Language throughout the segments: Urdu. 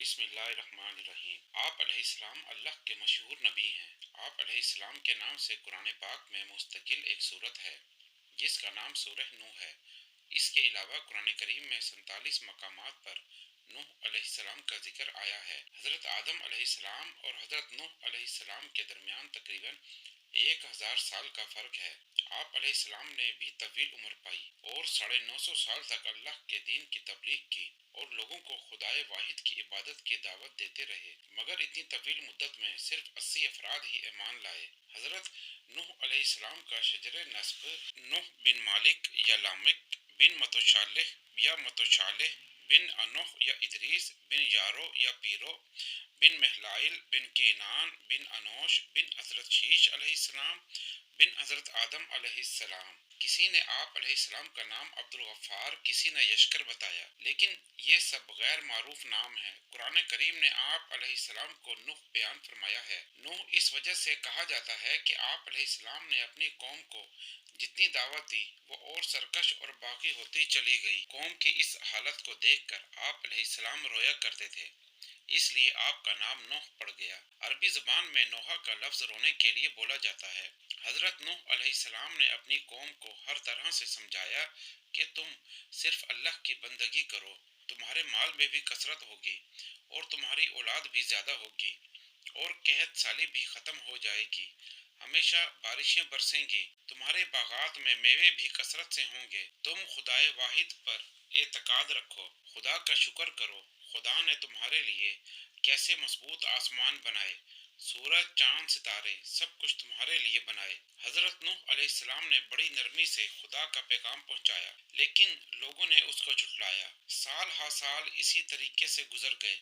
بسم اللہ الرحمن الرحیم۔ آپ علیہ السلام اللہ کے مشہور نبی ہیں۔ آپ علیہ السلام کے نام سے قرآن پاک میں مستقل ایک سورت ہے جس کا نام سورہ نوح ہے۔ اس کے علاوہ قرآن کریم میں 47 مقامات پر نوح علیہ السلام کا ذکر آیا ہے۔ حضرت آدم علیہ السلام اور حضرت نوح علیہ السلام کے درمیان تقریباً 1000 سال کا فرق ہے۔ آپ علیہ السلام نے بھی طویل عمر پائی اور 950 سال تک اللہ کے دین کی تبلیغ کی اور لوگوں کو خدائے واحد کی عبادت کی دعوت دیتے رہے، مگر اتنی طویل مدت میں صرف 80 افراد ہی ایمان لائے۔ حضرت نوح علیہ السلام کا شجر نسب نوح بن مالک یا لامک بن متوشالح یا متوشالح بن انوح یا ادریس بن یارو یا پیرو بن محلائل بن کینان بن انوش بن حضرت شیش علیہ السلام بن حضرت آدم علیہ السلام۔ کسی نے آپ علیہ السلام کا نام عبد الغفار، کسی نے یشکر بتایا، لیکن یہ سب غیر معروف نام ہیں۔ قرآن کریم نے آپ علیہ السلام کو نوح بیان فرمایا ہے۔ نوح اس وجہ سے کہا جاتا ہے کہ آپ علیہ السلام نے اپنی قوم کو جتنی دعوت دی وہ اور سرکش اور باقی ہوتی چلی گئی۔ قوم کی اس حالت کو دیکھ کر آپ علیہ السلام رویا کرتے تھے، اس لیے آپ کا نام نوح پڑ گیا۔ عربی زبان میں نوحہ کا لفظ رونے کے لیے بولا جاتا ہے۔ حضرت نوح علیہ السلام نے اپنی قوم کو ہر طرح سے سمجھایا کہ تم صرف اللہ کی بندگی کرو، تمہارے مال میں بھی کثرت ہوگی اور تمہاری اولاد بھی زیادہ ہوگی اور قحط سالی بھی ختم ہو جائے گی، ہمیشہ بارشیں برسیں گی، تمہارے باغات میں میوے بھی کثرت سے ہوں گے، تم خدائے واحد پر اعتقاد رکھو، خدا کا شکر کرو، خدا نے تمہارے لیے کیسے مضبوط آسمان بنائے، سورج چاند ستارے سب کچھ تمہارے لیے بنائے۔ حضرت نوح علیہ السلام نے بڑی نرمی سے خدا کا پیغام پہنچایا، لیکن لوگوں نے اس کو جھٹلایا۔ سال ہا سال اسی طریقے سے گزر گئے،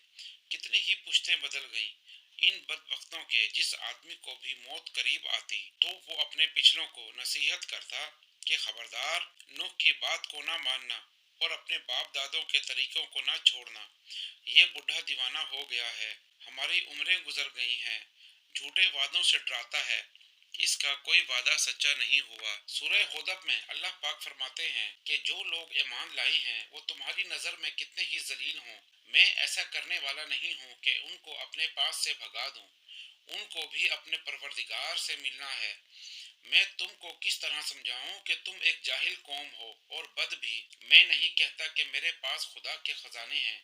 کتنی ہی پشتیں بدل گئیں۔ ان بدبختوں کے جس آدمی کو بھی موت قریب آتی تو وہ اپنے پچھلوں کو نصیحت کرتا کہ خبردار، نوح کی بات کو نہ ماننا اور اپنے باپ دادوں کے طریقوں کو نہ چھوڑنا، یہ بوڑھا دیوانہ ہو گیا ہے، ہماری عمریں گزر گئی ہیں، جھوٹے وعدوں سے ڈراتا ہے، اس کا کوئی وعدہ سچا نہیں ہوا۔ سورہ ہودب میں اللہ پاک فرماتے ہیں کہ جو لوگ ایمان لائے ہیں وہ تمہاری نظر میں کتنے ہی ذلیل ہوں، میں ایسا کرنے والا نہیں ہوں کہ ان کو اپنے پاس سے بھگا دوں، ان کو بھی اپنے پروردگار سے ملنا ہے۔ میں تم کو کس طرح سمجھاؤں کہ تم ایک جاہل قوم ہو اور بد بھی۔ میں نہیں کہتا کہ میرے پاس خدا کے خزانے ہیں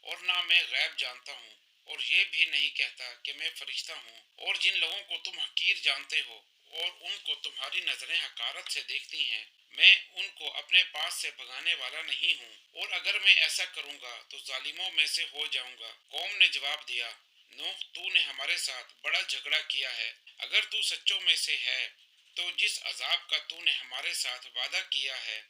اور نہ میں غیب جانتا ہوں، اور یہ بھی نہیں کہتا کہ میں فرشتہ ہوں، اور جن لوگوں کو تم حقیر جانتے ہو اور ان کو تمہاری نظریں حقارت سے دیکھتی ہیں، میں ان کو اپنے پاس سے بھگانے والا نہیں ہوں، اور اگر میں ایسا کروں گا تو ظالموں میں سے ہو جاؤں گا۔ قوم نے جواب دیا، نوح تو نے ہمارے ساتھ بڑا جھگڑا کیا ہے، اگر تو سچوں میں سے ہے تو جس عذاب کا تو نے ہمارے ساتھ وعدہ کیا ہے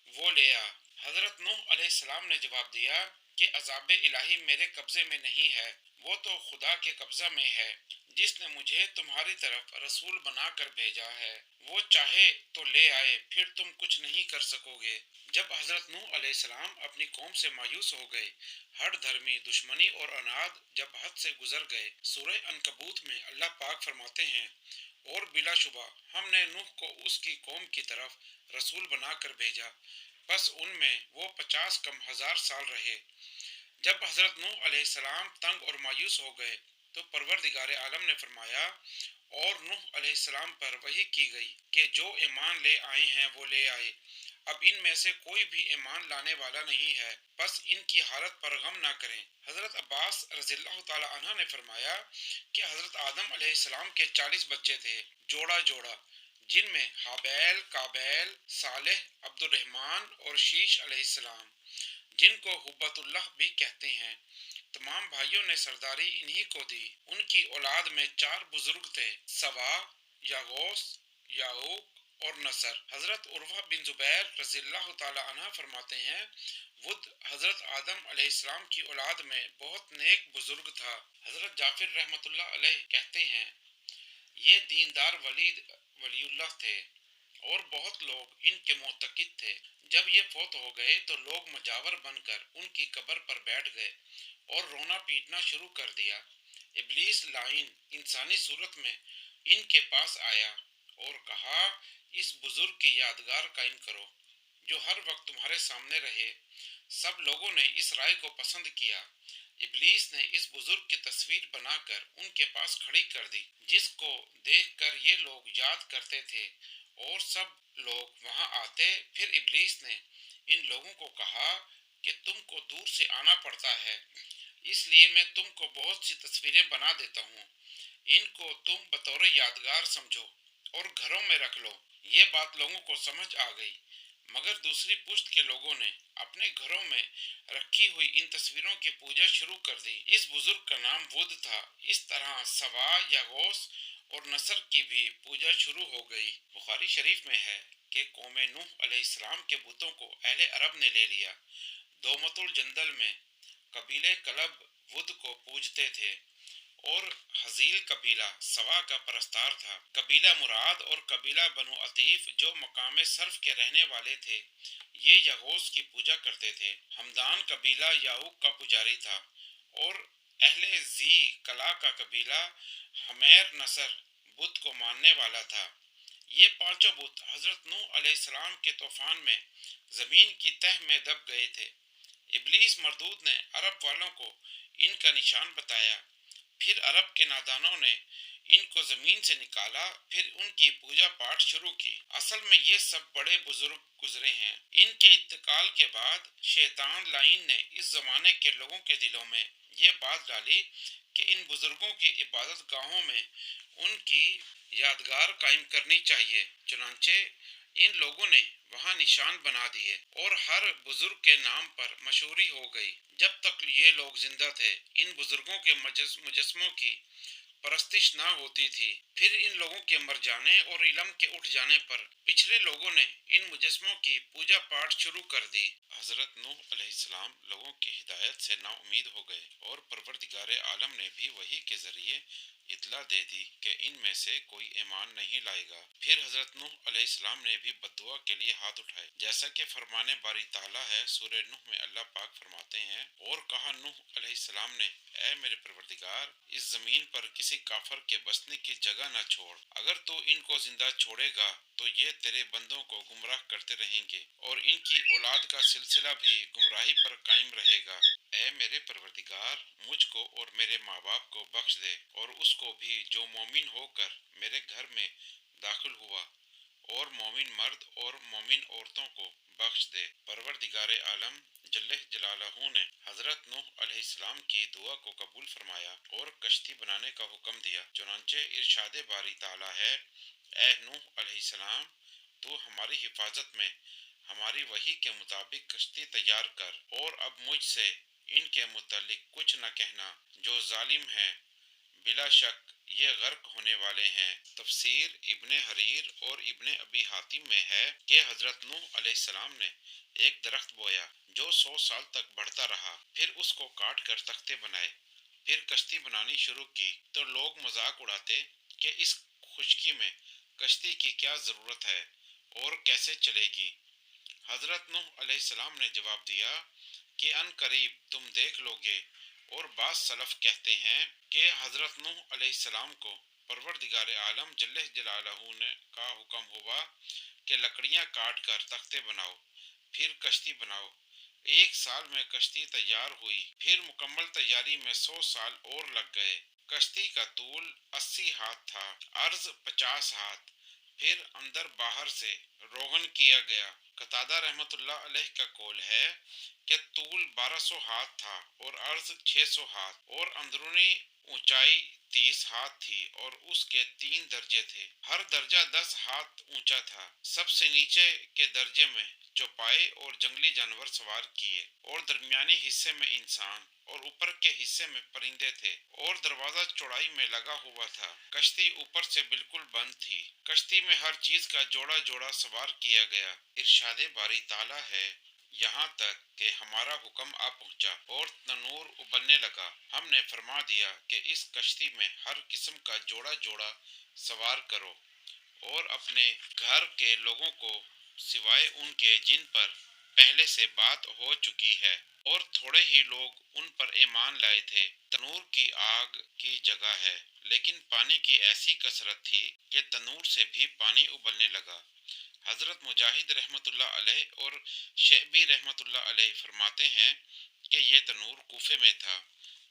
وہ لے آ۔ حضرت نوح علیہ السلام نے جواب دیا کہ عذاب الہی میرے قبضے میں نہیں ہے، وہ تو خدا کے قبضہ میں ہے جس نے مجھے تمہاری طرف رسول بنا کر بھیجا ہے، وہ چاہے تو لے آئے، پھر تم کچھ نہیں کر سکو گے۔ جب حضرت نوح علیہ السلام اپنی قوم سے مایوس ہو گئے، ہر دھرمی دشمنی اور اناد جب حد سے گزر گئے، سورہ عنکبوت میں اللہ پاک فرماتے ہیں، اور بلا شبہ ہم نے نوح کو اس کی قوم کی طرف رسول بنا کر بھیجا، بس ان میں وہ 50 کم 1000 سال رہے۔ جب حضرت نوح علیہ السلام تنگ اور مایوس ہو گئے تو پروردگار عالم نے فرمایا، اور نوح علیہ السلام پر وحی کی گئی کہ جو ایمان لے آئے ہیں وہ لے آئے، اب ان میں سے کوئی بھی ایمان لانے والا نہیں ہے، بس ان کی حالت پر غم نہ کریں۔ حضرت عباس رضی اللہ تعالی عنہ نے فرمایا کہ حضرت آدم علیہ السلام کے 40 بچے تھے، جوڑا جوڑا، جن میں حابیل، قابیل، صالح، عبد الرحمن اور شیش علیہ السلام، جن کو حبت اللہ بھی کہتے ہیں۔ تمام بھائیوں نے سرداری انہی کو دی۔ ان کی اولاد میں 4 بزرگ تھے، سوا، یاغوث، یعوق اور نصر۔ حضرت عروہ بن زبیر رضی اللہ تعالی عنہ فرماتے ہیں، ود حضرت آدم علیہ السلام کی اولاد میں بہت نیک بزرگ تھا۔ حضرت جعفر رحمۃ اللہ علیہ کہتے ہیں، یہ دیندار ولی اللہ تھے اور بہت لوگ ان کے معتقد تھے۔ جب یہ فوت ہو گئے تو لوگ مجاور بن کر ان کی قبر پر بیٹھ گئے اور رونا پیٹنا شروع کر دیا۔ ابلیس لعین انسانی صورت میں ان کے پاس آیا اور کہا، اس بزرگ کی یادگار قائم کرو جو ہر وقت تمہارے سامنے رہے۔ سب لوگوں نے اس رائے کو پسند کیا۔ ابلیس نے اس بزرگ کی تصویر بنا کر ان کے پاس کھڑی کر دی، جس کو دیکھ کر یہ لوگ یاد کرتے تھے اور سب لوگ وہاں آتے۔ پھر ابلیس نے ان لوگوں کو کہا کہ تم کو دور سے آنا پڑتا ہے، اس لیے میں تم کو بہت سی تصویریں بنا دیتا ہوں، ان کو تم بطور یادگار سمجھو اور گھروں میں رکھ لو۔ یہ بات لوگوں کو سمجھ آ گئی، مگر دوسری پشت کے لوگوں نے اپنے گھروں میں رکھی ہوئی ان تصویروں کی پوجا شروع کر دی۔ اس بزرگ کا نام بدھ تھا۔ اس طرح سوا یا غوث اور نصر کی بھی پوجا شروع ہو گئی۔ بخاری شریف میں ہے کہ قوم نوح علیہ السلام کے بتوں کو اہل عرب نے لے لیا۔ دومت الجندل میں قبیلے کلب بدھ کو پوجتے تھے اور حزیل قبیلہ سوا کا پرستار تھا۔ قبیلہ مراد اور قبیلہ بنو عطیف جو مقام صرف کے رہنے والے تھے، یہ یغوث کی پوجا کرتے تھے۔ ہمدان قبیلہ یعوق کا پجاری تھا اور اہل زی کلا کا قبیلہ حمیر نصر بت کو ماننے والا تھا۔ یہ پانچوں بت حضرت نوح علیہ السلام کے طوفان میں زمین کی تہ میں دب گئے تھے۔ ابلیس مردود نے عرب والوں کو ان کا نشان بتایا، پھر عرب کے نادانوں نے ان کو زمین سے نکالا، پھر ان کی پوجا پاٹ شروع کی۔ اصل میں یہ سب بڑے بزرگ گزرے ہیں۔ ان کے انتقال کے بعد شیطان لعین نے اس زمانے کے لوگوں کے دلوں میں یہ بات ڈالی کہ ان بزرگوں کی عبادت گاہوں میں ان کی یادگار قائم کرنی چاہیے۔ چنانچہ ان لوگوں نے وہاں نشان بنا دیے اور ہر بزرگ کے نام پر مشہوری ہو گئی۔ جب تک یہ لوگ زندہ تھے ان بزرگوں کے مجسموں کی پرستش نہ ہوتی تھی۔ پھر ان لوگوں کے مر جانے اور علم کے اٹھ جانے پر پچھلے لوگوں نے ان مجسموں کی پوجا پاٹ شروع کر دی۔ حضرت نوح علیہ السلام لوگوں کی ہدایت سے نا امید ہو گئے اور پروردگار عالم نے بھی وحی کے ذریعے اطلاع دے دی کہ ان میں سے کوئی ایمان نہیں لائے گا۔ پھر حضرت نوح علیہ السلام نے بھی بددعا کے لیے ہاتھ اٹھائے، جیسا کہ فرمان باری تعالیٰ ہے۔ سورہ نوح میں اللہ پاک فرماتے ہیں، اور کہا نوح علیہ السلام نے، اے میرے پروردگار، اس زمین پر کسی کافر کے بسنے کی جگہ نہ چھوڑ۔ اگر تو ان کو زندہ چھوڑے گا تو یہ تیرے بندوں کو گمراہ کرتے رہیں گے اور ان کی اولاد کا سلسلہ بھی گمراہی پر قائم رہے گا۔ اے میرے پروردگار، مجھ کو اور میرے ماں باپ کو بخش دے، اور اس کو بھی جو مومن ہو کر میرے گھر میں داخل ہوا، اور مومن مرد اور مومن عورتوں کو بخش دے۔ پروردگار عالم جل جلالہ نے حضرت نوح علیہ السلام کی دعا کو قبول فرمایا اور کشتی بنانے کا حکم دیا۔ چنانچہ ارشاد باری تعالیٰ ہے، اے نوح علیہ السلام، تو ہماری حفاظت میں ہماری وحی کے مطابق کشتی تیار کر، اور اب مجھ سے ان کے متعلق کچھ نہ کہنا جو ظالم ہیں، بلا شک یہ غرق ہونے والے ہیں۔ تفسیر ابن حریر اور ابن ابی حاتم میں ہے کہ حضرت نوح علیہ السلام نے ایک درخت بویا جو 100 سال تک بڑھتا رہا، پھر اس کو کاٹ کر تختے بنائے، پھر کشتی بنانی شروع کی تو لوگ مذاق اڑاتے کہ اس خشکی میں کشتی کی کیا ضرورت ہے اور کیسے چلے گی۔ حضرت نوح علیہ السلام نے جواب دیا کہ ان قریب تم دیکھ لو گے، اور بعض سلف کہتے ہیں کہ حضرت نوح علیہ السلام کو پروردگار عالم جل جلالہ کا حکم ہوا کہ لکڑیاں کاٹ کر تختے بناؤ، پھر کشتی بناؤ۔ 1 سال میں کشتی تیار ہوئی، پھر مکمل تیاری میں 100 سال اور لگ گئے۔ کشتی کا طول 80 ہاتھ تھا، عرض 50 ہاتھ، پھر اندر باہر سے روغن کیا گیا۔ قتادہ رحمۃ اللہ علیہ کا قول ہے کہ طول 1200 ہاتھ تھا اور عرض 600 ہاتھ، اور اندرونی اونچائی 30 ہاتھ تھی، اور اس کے 3 درجے تھے، ہر درجہ 10 ہاتھ اونچا تھا۔ سب سے نیچے کے درجے میں چوپائے اور جنگلی جانور سوار کیے، اور درمیانی حصے میں انسان، اور اوپر کے حصے میں پرندے تھے، اور دروازہ چوڑائی میں لگا ہوا تھا۔ کشتی اوپر سے بالکل بند تھی۔ کشتی میں ہر چیز کا جوڑا جوڑا سوار کیا گیا۔ ارشاد باری تعالیٰ ہے، یہاں تک کہ ہمارا حکم آ پہنچا اور تنور ابلنے لگا، ہم نے فرما دیا کہ اس کشتی میں ہر قسم کا جوڑا جوڑا سوار کرو، اور اپنے گھر کے لوگوں کو سوائے ان کے جن پر پہلے سے بات ہو چکی ہے، اور تھوڑے ہی لوگ ان پر ایمان لائے تھے۔ تنور کی آگ کی جگہ ہے، لیکن پانی کی ایسی کثرت تھی کہ تنور سے بھی پانی ابلنے لگا۔ حضرت مجاہد رحمۃ اللہ علیہ اور شعبی رحمۃ اللہ علیہ فرماتے ہیں کہ یہ تنور کوفے میں تھا۔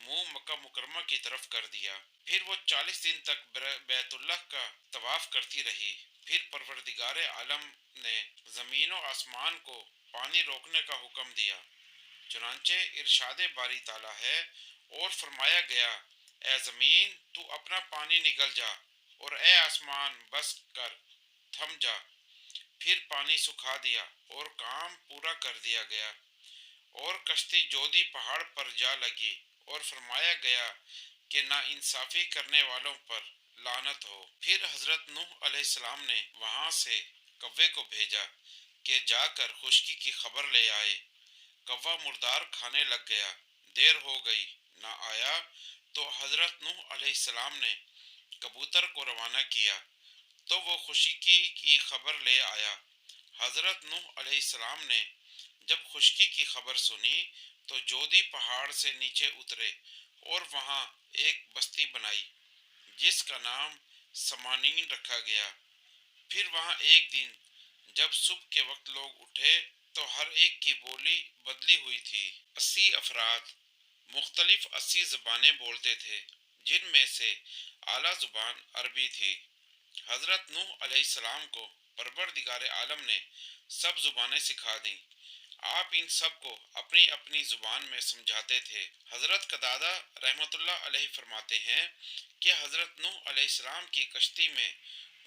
منہ مکہ مکرمہ کی طرف کر دیا۔ پھر وہ 40 دن تک بیت اللہ کا طواف کرتی رہی۔ پھر پروردگار عالم نے زمین و آسمان کو پانی روکنے کا حکم دیا۔ چنانچہ ارشاد باری تعالیٰ ہے، اور فرمایا گیا اے زمین تو اپنا پانی نگل جا، اور اے آسمان بس کر تھم جا۔ پھر پانی سکھا دیا اور کام پورا کر دیا گیا، اور کشتی جودی پہاڑ پر جا لگی، اور فرمایا گیا کہ نا انصافی کرنے والوں پر لعنت ہو۔ پھر حضرت نوح علیہ السلام نے وہاں سے کوے کو بھیجا کہ جا کر خشکی کی خبر لے آئے۔ کوا مردار کھانے لگ گیا، دیر ہو گئی نہ آیا، تو حضرت نوح علیہ السلام نے کبوتر کو روانہ کیا تو وہ خشکی کی خبر لے آیا۔ حضرت نوح علیہ السلام نے جب خشکی کی خبر سنی تو جودی پہاڑ سے نیچے اترے اور وہاں ایک بستی بنائی جس کا نام سمانین رکھا گیا۔ پھر وہاں ایک دن جب صبح کے وقت لوگ اٹھے تو ہر ایک کی بولی بدلی ہوئی تھی۔ 80 افراد مختلف 80 زبانیں بولتے تھے، جن میں سے اعلیٰ زبان عربی تھی۔ حضرت نوح علیہ السلام کو پروردگار عالم نے سب زبانیں سکھا دیں۔ آپ ان سب کو اپنی اپنی زبان میں سمجھاتے تھے۔ حضرت قتادہ رحمۃ اللہ علیہ فرماتے ہیں کہ حضرت نوح علیہ السلام کی کشتی میں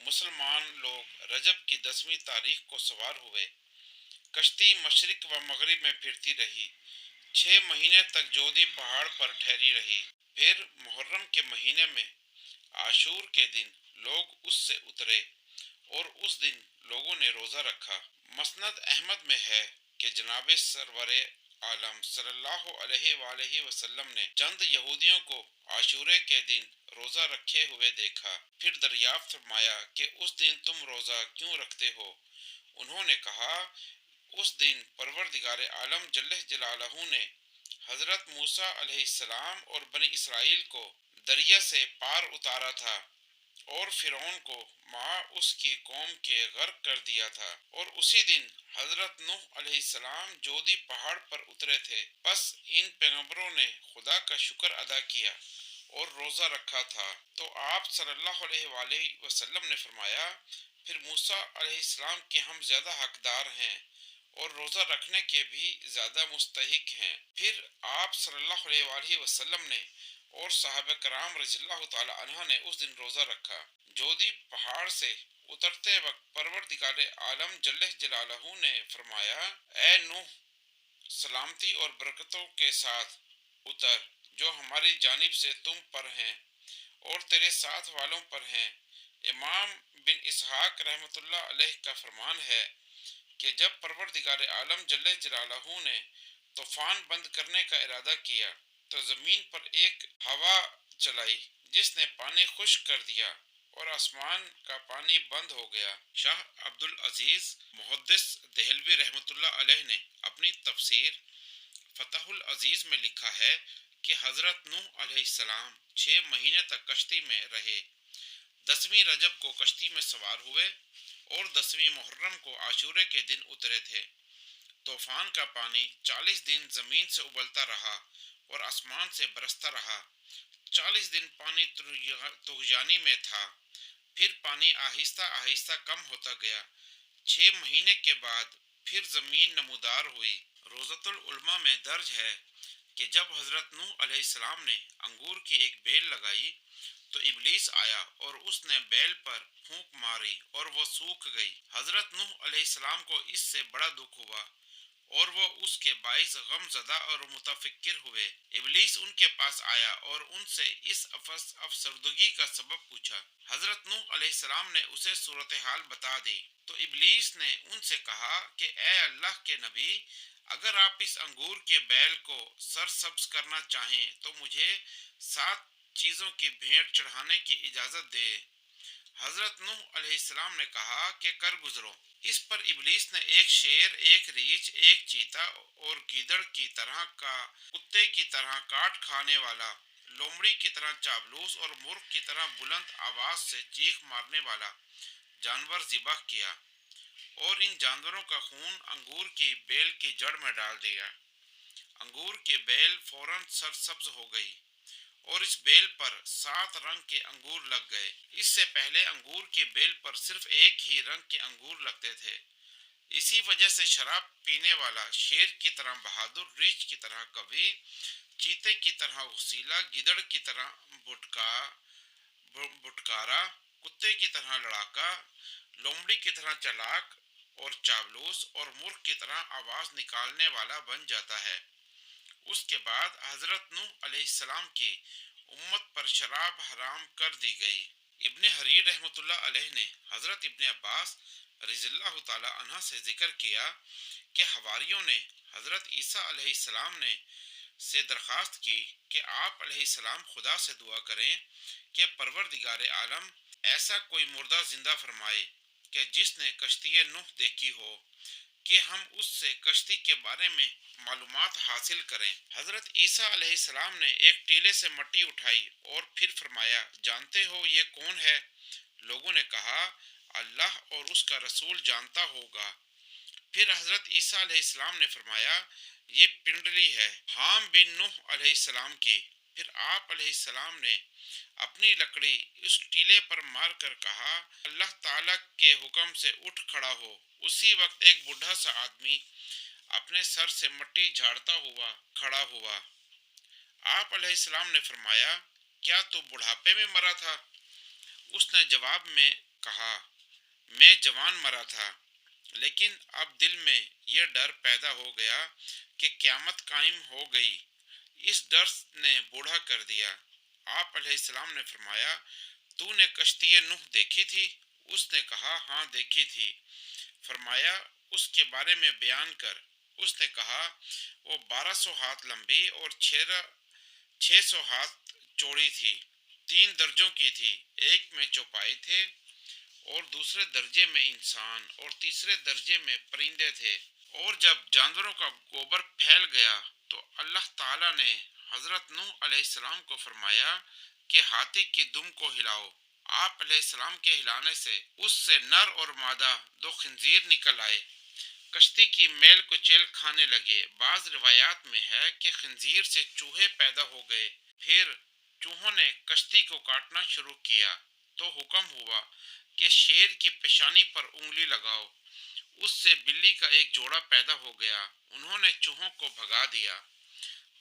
مسلمان لوگ رجب کی 10ویں تاریخ کو سوار ہوئے۔ کشتی مشرق و مغرب میں پھرتی رہی، 6 مہینے تک جودی پہاڑ پر ٹھہری رہی۔ پھر محرم کے مہینے میں عاشور کے دن لوگ اس سے اترے، اور اس دن لوگوں نے روزہ رکھا۔ مسند احمد میں ہے کہ جناب سرور عالم صلی اللہ علیہ وآلہ وسلم نے چند یہودیوں کو عاشورے کے دن روزہ رکھے ہوئے دیکھا۔ پھر دریافت فرمایا کہ اس دن تم روزہ کیوں رکھتے ہو؟ انہوں نے کہا اس دن پروردگار عالم جل جلالہ نے حضرت موسیٰ علیہ السلام اور بنی اسرائیل کو دریا سے پار اتارا تھا، اور فرعون کو مع اس کی قوم کے غرق کر دیا تھا، اور اسی دن حضرت نوح علیہ السلام جودی پہاڑ پر اترے تھے۔ پس ان پیغمبروں نے خدا کا شکر ادا کیا اور روزہ رکھا تھا۔ تو آپ صلی اللہ علیہ وآلہ وسلم نے فرمایا پھر موسیٰ علیہ السلام کے ہم زیادہ حقدار ہیں اور روزہ رکھنے کے بھی زیادہ مستحق ہیں۔ پھر آپ صلی اللہ علیہ وآلہ وسلم نے اور صحابہ کرام رضی اللہ تعالی عنہ نے اس دن روزہ رکھا۔ جودی پہاڑ سے اترتے وقت پروردگار عالم جل جلالہ نے فرمایا اے نوح سلامتی اور برکتوں کے ساتھ اتر جو ہماری جانب سے تم پر ہیں اور تیرے ساتھ والوں پر ہیں۔ امام بن اسحاق رحمۃ اللہ علیہ کا فرمان ہے کہ جب پروردگار عالم جل جلالہ نے طوفان بند کرنے کا ارادہ کیا تو زمین پر ایک ہوا چلائی جس نے پانی خشک کر دیا اور آسمان کا پانی بند ہو گیا۔ شاہ عبد العزیز محدث دہلوی رحمۃ اللہ علیہ نے اپنی تفسیر فتح العزیز میں لکھا ہے کہ حضرت نوح علیہ السلام 6 مہینے تک کشتی میں رہے، 10ویں رجب کو کشتی میں سوار ہوئے اور 10ویں محرم کو عاشورے کے دن اترے تھے۔ طوفان کا پانی 40 دن زمین سے ابلتا رہا اور آسمان سے برستا رہا۔ 40 دن پانی طغیانی میں تھا، پھر پانی آہستہ آہستہ کم ہوتا گیا۔ 6 مہینے کے بعد پھر زمین نمودار ہوئی۔ روضۃ العلماء میں درج ہے کہ جب حضرت نوح علیہ السلام نے انگور کی ایک بیل لگائی تو ابلیس آیا اور اس نے بیل پر پھونک ماری اور وہ سوکھ گئی۔ حضرت نوح علیہ السلام کو اس سے بڑا دکھ ہوا اور وہ اس کے باعث غم زدہ اور متفکر ہوئے۔ ابلیس ان کے پاس آیا اور ان سے اس افسردگی کا سبب پوچھا۔ حضرت نوح علیہ السلام نے اسے صورتحال بتا دی تو ابلیس نے ان سے کہا کہ اے اللہ کے نبی، اگر آپ اس انگور کے بیل کو سرسبز کرنا چاہیں تو مجھے 7 چیزوں کی بھیٹ چڑھانے کی اجازت دے۔ حضرت نوح علیہ السلام نے کہا کہ کر گزرو۔ اس پر ابلیس نے ایک شیر، ایک ریچھ، ایک چیتا اور گیدڑ کی طرح کا، کتے کی طرح کاٹ کھانے والا، لومڑی کی طرح چاپلوس اور مرغ کی طرح بلند آواز سے چیخ مارنے والا جانور ذبح کیا، اور ان جانوروں کا خون انگور کی بیل کی جڑ میں ڈال دیا۔ انگور کی بیل فوراً سرسبز ہو گئی اور اس بیل پر 7 رنگ کے انگور لگ گئے۔ اس سے پہلے انگور کی بیل پر صرف ایک ہی رنگ کے انگور لگتے تھے۔ اسی وجہ سے شراب پینے والا شیر کی طرح بہادر، ریچھ کی طرح قوی، چیتے کی طرح وسیلہ، گیدڑ کی طرح بٹکارا، کتے کی طرح لڑاکا، لومڑی کی طرح چالاک اور چاپلوس، اور مرغ کی طرح آواز نکالنے والا بن جاتا ہے۔ اس کے بعد حضرت نوح علیہ السلام کی امت پر شراب حرام کر دی گئی۔ ابن حریر رحمۃ اللہ علیہ نے حضرت ابن عباس رضی اللہ تعالی عنہ سے ذکر کیا کہ حواریوں نے حضرت عیسیٰ علیہ السلام نے سے درخواست کی کہ آپ علیہ السلام خدا سے دعا کریں کہ پروردگار عالم ایسا کوئی مردہ زندہ فرمائے کہ جس نے کشتی نوح دیکھی ہو، کہ ہم اس سے کشتی کے بارے میں معلومات حاصل کریں۔ حضرت عیسیٰ علیہ السلام نے ایک ٹیلے سے مٹی اٹھائی اور پھر فرمایا، جانتے ہو یہ کون ہے؟ لوگوں نے کہا، اللہ اور اس کا رسول جانتا ہوگا۔ پھر حضرت عیسیٰ علیہ السلام نے فرمایا، یہ پنڈلی ہے حام بن نوح علیہ السلام کی۔ پھر آپ علیہ السلام نے اپنی لکڑی اس ٹیلے پر مار کر کہا، اللہ تعالیٰ کے حکم سے اٹھ کھڑا ہو۔ اسی وقت ایک بوڑھا سا آدمی اپنے سر سے مٹی جھاڑتا ہوا کھڑا ہوا۔ آپ علیہ السلام نے فرمایا، کیا تو بڑھاپے میں مرا تھا؟ اس نے جواب میں کہا، میں جوان مرا تھا، لیکن اب دل میں یہ ڈر پیدا ہو گیا کہ قیامت قائم ہو گئی۔ اس ڈر نے بوڑھا کر دیا۔ آپ علیہ السلام نے فرمایا، تو نے کشتی نوح دیکھی تھی؟ اس نے کہا، ہاں دیکھی تھی۔ فرمایا، اس کے بارے میں بیان کر۔ اس نے کہا، وہ 1200 ہاتھ لمبی اور 600 ہاتھ چوڑی تھی، 3 درجوں کی تھی، ایک میں چوپائے تھے اور دوسرے درجے میں انسان اور تیسرے درجے میں پرندے تھے۔ اور جب جانوروں کا گوبر پھیل گیا تو اللہ تعالیٰ نے حضرت نوح علیہ السلام کو فرمایا کہ ہاتھی کی دم کو ہلاؤ۔ آپ علیہ السلام کے ہلانے سے اس سے نر اور مادہ 2 خنزیر نکل آئے، کشتی کی میل کچیل کھانے لگے۔ بعض روایات میں ہے کہ خنزیر سے چوہے پیدا ہو گئے۔ پھر چوہوں نے کشتی کو کاٹنا شروع کیا تو حکم ہوا کہ شیر کی پیشانی پر انگلی لگاؤ۔ اس سے بلی کا ایک جوڑا پیدا ہو گیا۔ انہوں نے چوہوں کو بھگا دیا۔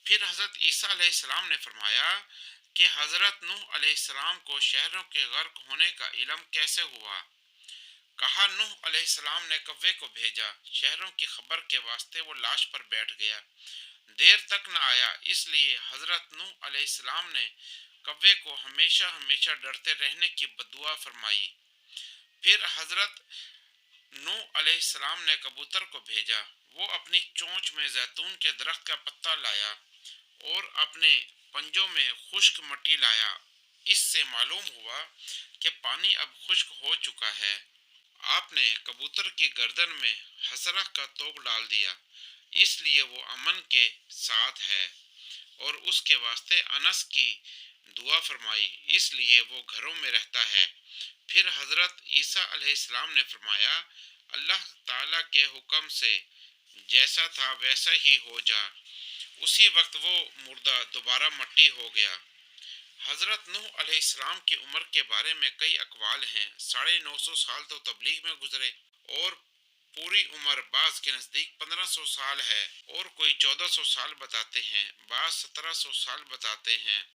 پھر حضرت عیسیٰ علیہ السلام نے فرمایا کہ حضرت نوح علیہ السلام کو شہروں کے غرق ہونے کا علم کیسے ہوا؟ کہا، نوح علیہ السلام نے کوے کو بھیجا، شہروں کی خبر کے واسطے وہ لاش پر بیٹھ گیا، دیر تک نہ آیا، اس لیے حضرت نوح علیہ السلام نے کوے کو ہمیشہ ہمیشہ ڈرتے رہنے کی بددعا فرمائی۔ پھر حضرت نوح علیہ السلام نے کبوتر کو بھیجا، وہ اپنی چونچ میں زیتون کے درخت کا پتا لایا اور اپنے پنجوں میں خشک مٹی لایا۔ اس سے معلوم ہوا کہ پانی اب خشک ہو چکا ہے۔ آپ نے کبوتر کی گردن میں حسرہ کا توق ڈال دیا، اس لیے وہ امن کے ساتھ ہے، اور اس کے واسطے انس کی دعا فرمائی، اس لیے وہ گھروں میں رہتا ہے۔ پھر حضرت عیسیٰ علیہ السلام نے فرمایا، اللہ تعالیٰ کے حکم سے جیسا تھا ویسا ہی ہو جا۔ اسی وقت وہ مردہ دوبارہ مٹی ہو گیا۔ حضرت نوح علیہ السلام کی عمر کے بارے میں کئی اقوال ہیں۔ 950 سال تو تبلیغ میں گزرے، اور پوری عمر بعض کے نزدیک 1500 سال ہے، اور کوئی 1400 سال بتاتے ہیں، بعض 1700 سال بتاتے ہیں۔